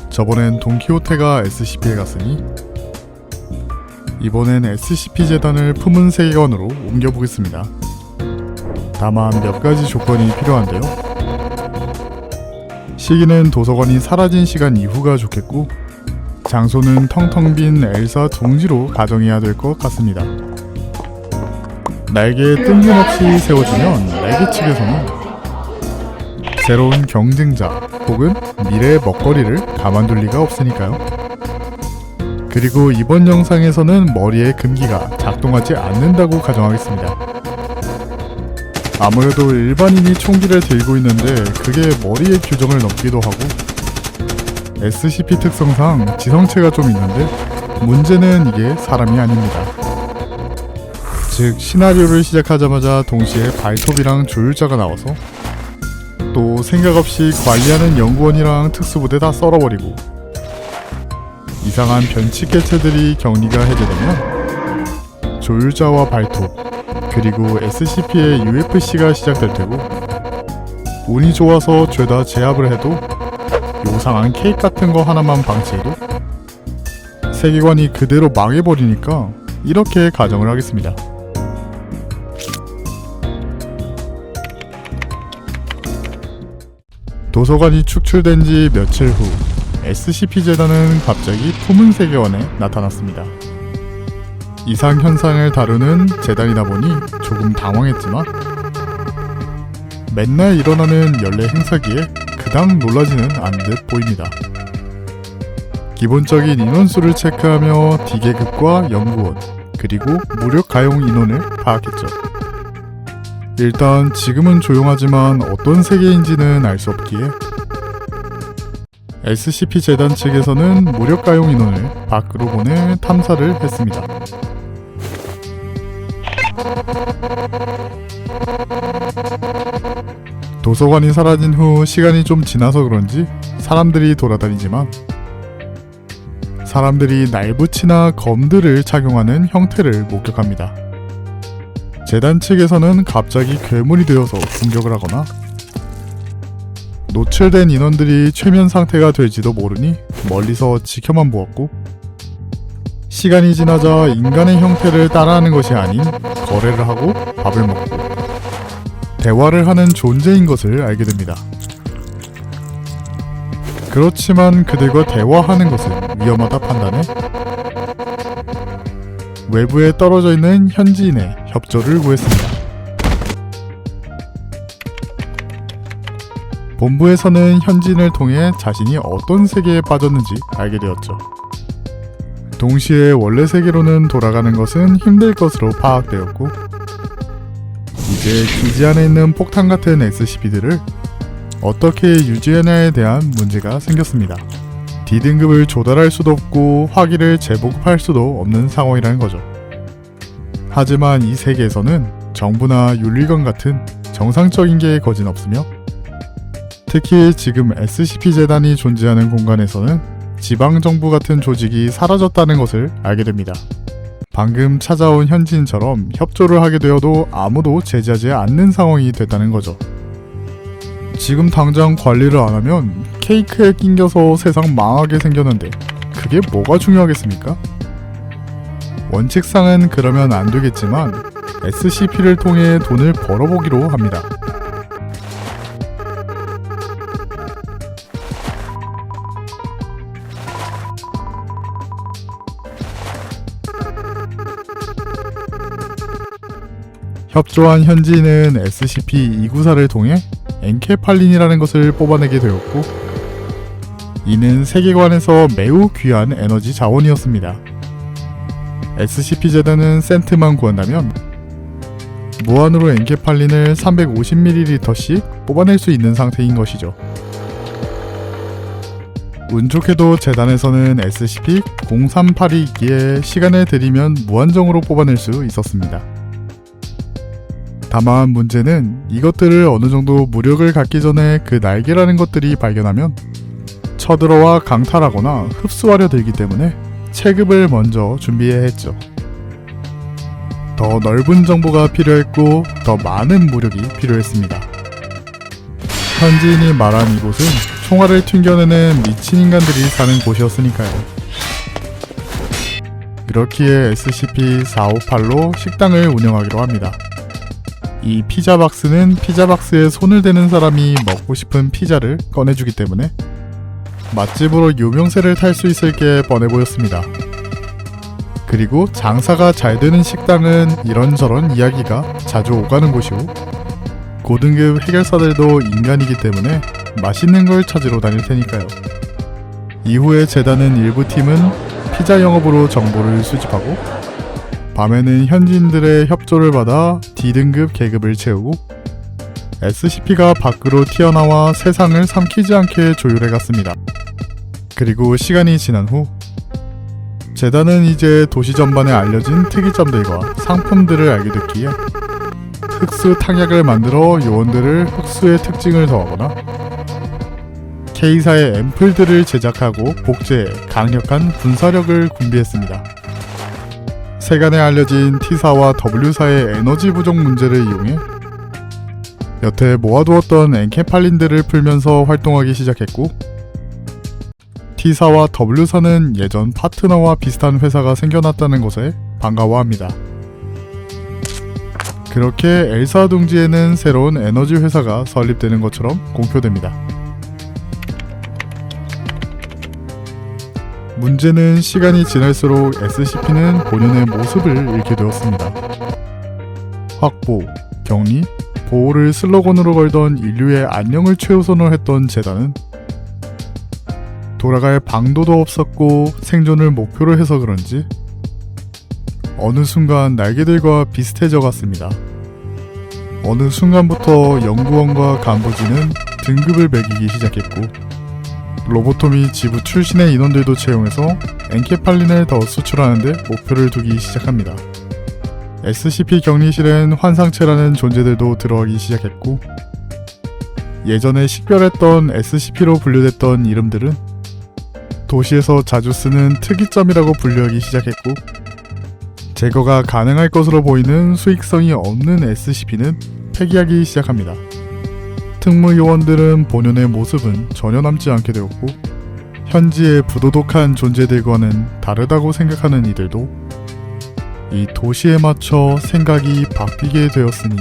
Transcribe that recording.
저번엔 돈키호테가 SCP에 갔으니 이번엔 SCP 재단을 품은 세계관으로 옮겨보겠습니다. 다만 몇 가지 조건이 필요한데요. 시기는 도서관이 사라진 시간 이후가 좋겠고, 장소는 텅텅 빈 엘사 둥지로 가정해야 될 것 같습니다. 날개에 뜬금없이 세워주면 레게 측에서는 새로운 경쟁자 혹은 미래의 먹거리를 가만둘 리가 없으니까요. 그리고 이번 영상에서는 머리의 금기가 작동하지 않는다고 가정하겠습니다. 아무래도 일반인이 총기를 들고 있는데 그게 머리의 규정을 넘기도 하고, SCP 특성상 지성체가 좀 있는데 문제는 이게 사람이 아닙니다. 즉 시나리오를 시작하자마자 동시에 발톱이랑 조율자가 나와서 또 생각 없이 관리하는 연구원이랑 특수부대 다 썰어버리고, 이상한 변칙 개체들이 격리가 해제되면 조율자와 발톱 그리고 SCP의 UFC가 시작될 테고, 운이 좋아서 죄다 제압을 해도 요상한 케이크 같은 거 하나만 방치해도 세계관이 그대로 망해버리니까 이렇게 가정을 하겠습니다. 도서관이 축출된 지 며칠 후 SCP 재단은 갑자기 품은 세계관에 나타났습니다. 이상 현상을 다루는 재단이다 보니 조금 당황했지만 맨날 일어나는 연례 행사기에 그닥 놀라지는 않은 듯 보입니다. 기본적인 인원수를 체크하며 D계급과 연구원 그리고 무력 가용 인원을 파악했죠. 일단 지금은 조용하지만 어떤 세계인지는 알 수 없기에 SCP 재단 측에서는 무력 가용 인원을 밖으로 보내 탐사를 했습니다. 도서관이 사라진 후 시간이 좀 지나서 그런지 사람들이 돌아다니지만, 사람들이 날붙이나 검들을 착용하는 형태를 목격합니다. 재단 측에서는 갑자기 괴물이 되어서 공격을 하거나, 노출된 인원들이 최면 상태가 될지도 모르니 멀리서 지켜만 보았고, 시간이 지나자 인간의 형태를 따라하는 것이 아닌 거래를 하고 밥을 먹고 대화를 하는 존재인 것을 알게 됩니다. 그렇지만 그들과 대화하는 것은 위험하다 판단해 외부에 떨어져 있는 현지인의 협조를 구했습니다. 본부에서는 현지인을 통해 자신이 어떤 세계에 빠졌는지 알게 되었죠. 동시에 원래 세계로는 돌아가는 것은 힘들 것으로 파악되었고, 이제 기지 안에 있는 폭탄 같은 SCP들을 어떻게 유지하냐에 대한 문제가 생겼습니다. D등급을 조달할 수도 없고 화기를 재보급할 수도 없는 상황이라는 거죠. 하지만 이 세계에서는 정부나 윤리관 같은 정상적인 게 거진 없으며, 특히 지금 SCP 재단이 존재하는 공간에서는 지방정부 같은 조직이 사라졌다는 것을 알게 됩니다. 방금 찾아온 현지인처럼 협조를 하게 되어도 아무도 제지하지 않는 상황이 됐다는 거죠. 지금 당장 관리를 안 하면 케이크에 낑겨서 세상 망하게 생겼는데 그게 뭐가 중요하겠습니까? 원칙상은 그러면 안 되겠지만 SCP를 통해 돈을 벌어보기로 합니다. 협조한 현지인은 SCP-294를 통해 엔케팔린이라는 것을 뽑아내게 되었고, 이는 세계관에서 매우 귀한 에너지 자원이었습니다. SCP 재단은 센트만 구한다면 무한으로 엔케팔린을 350ml씩 뽑아낼 수 있는 상태인 것이죠. 운 좋게도 재단에서는 SCP-0382 있기에 시간을 들이면 무한정으로 뽑아낼 수 있었습니다. 다만 문제는 이것들을 어느 정도 무력을 갖기 전에 그 날개라는 것들이 발견하면 쳐들어와 강탈하거나 흡수하려 들기 때문에 체급을 먼저 준비해야 했죠. 더 넓은 정보가 필요했고 더 많은 무력이 필요했습니다. 현지인이 말한 이곳은 총알을 튕겨내는 미친 인간들이 사는 곳이었으니까요. 그렇기에 SCP-458로 식당을 운영하기로 합니다. 이 피자박스는 피자박스에 손을 대는 사람이 먹고 싶은 피자를 꺼내주기 때문에 맛집으로 유명세를 탈 수 있을 게 뻔해 보였습니다. 그리고 장사가 잘 되는 식당은 이런저런 이야기가 자주 오가는 곳이고 고등급 해결사들도 인간이기 때문에 맛있는 걸 찾으러 다닐 테니까요. 이후에 재단은 일부 팀은 피자 영업으로 정보를 수집하고 밤에는 현지인들의 협조를 받아 D등급 계급을 채우고 SCP가 밖으로 튀어나와 세상을 삼키지 않게 조율해갔습니다. 그리고 시간이 지난 후 재단은 이제 도시 전반에 알려진 특이점들과 상품들을 알게 됐기에 흑수 탕약을 만들어 요원들을 흑수의 특징을 더하거나 K사의 앰플들을 제작하고 복제해 강력한 분사력을 군비했습니다. 세간에 알려진 T사와 W사의 에너지 부족 문제를 이용해 여태 모아두었던 엔케팔린들을 풀면서 활동하기 시작했고 T사와 W사는 예전 파트너와 비슷한 회사가 생겨났다는 것에 반가워합니다. 그렇게 엘사 둥지에는 새로운 에너지 회사가 설립되는 것처럼 공표됩니다. 문제는 시간이 지날수록 SCP는 본연의 모습을 잃게 되었습니다. 확보, 격리, 보호를 슬로건으로 걸던 인류의 안녕을 최우선으로 했던 재단은 돌아갈 방도도 없었고 생존을 목표로 해서 그런지 어느 순간 날개들과 비슷해져 갔습니다. 어느 순간부터 연구원과 간부진은 등급을 매기기 시작했고 로보토미 지부 출신의 인원들도 채용해서 엔케팔린을 더 수출하는 데 목표를 두기 시작합니다. SCP 격리실엔 환상체라는 존재들도 들어가기 시작했고 예전에 식별했던 SCP로 분류됐던 이름들은 도시에서 자주 쓰는 특이점이라고 분류하기 시작했고 제거가 가능할 것으로 보이는 수익성이 없는 SCP는 폐기하기 시작합니다. 특무 요원들은 본연의 모습은 전혀 남지 않게 되었고 현지의 부도덕한 존재들과는 다르다고 생각하는 이들도 이 도시에 맞춰 생각이 바뀌게 되었으니